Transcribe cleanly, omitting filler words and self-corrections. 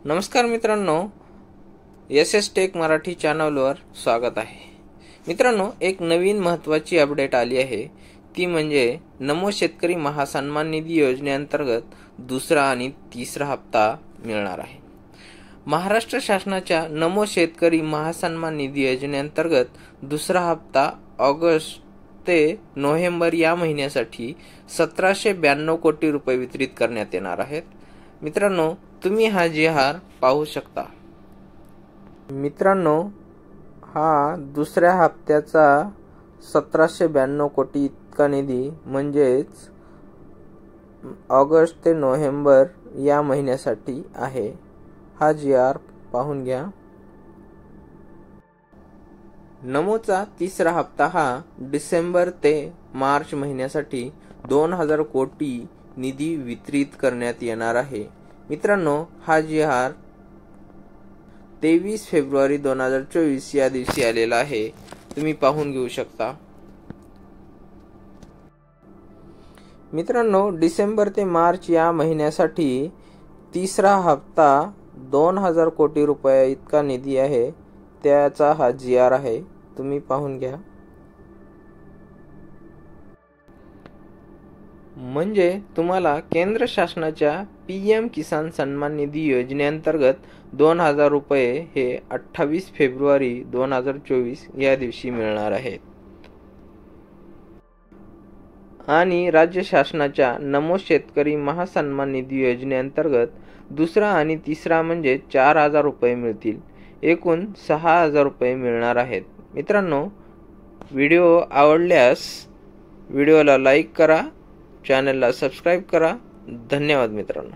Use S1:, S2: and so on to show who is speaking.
S1: नमस्कार मित्रांनो, S S take Marathi चॅनलवर स्वागत आहे। मित्रांनो, एक नवीन महत्त्वाची अपडेट आली आहे, ती म्हणजे नमो शेतकरी महासन्मान निधी योजनेअंतर्गत दुसरा आणि तिसरा हप्ता मिळणार आहे। महाराष्ट्र शासनाच्या नमो शेतकरी महासन्मान निधी योजनेअंतर्गत दुसरा हप्ता ऑगस्ट ते नोव्हेंबर या महिन्यासाठी 1792 कोटी रुपये वितरित करण्यात येणार आहेत। मित्रांनो, तुम्ही हा GR पाहू शकता। मित्रांनो, हा दुसऱ्या हप्त्याचा 1792 कोटी इतका निधी म्हणजेच ऑगस्ट ते नोव्हेंबर या महिन्यासाठी आहे। हा GR पाहून घ्या। नमोचा तिसरा हप्ता हा डिसेंबर ते मार्च महिन्यासाठी 2000 कोटी निधी वितरित करण्यात येणार आहे। मित्रांनो, हा GR 23 फेब्रुवारी 2024 या दिवशी आलेला आहे, तुम्ही पाहून घेऊ शकता। मित्रांनो, डिसेंबर ते मार्च या महिन्यासाठी तिसरा हप्ता 2000 कोटी रुपये इतका निधी आहे, त्याचा हा GR आहे, तुम्ही पाहून घ्या। म्हणजे तुम्हाला केंद्र शासनाच्या PM किसान सन्मान निधी योजनेअंतर्गत 2000 रुपये हे 28 फेब्रुवारी 2024 या दिवशी मिळणार आहेत। आणि राज्य शासनाच्या नमो शेतकरी महासन्मान निधी योजनेअंतर्गत दुसरा आणि तिसरा म्हणजे 4000 रुपये मिळतील। एकूण 6000 रुपये मिळणार आहेत। मित्रांनो, व्हिडिओ आवडल्यास व्हिडिओला लाईक करा, चॅनलला सबस्क्राईब करा। धन्यवाद मित्रांनो।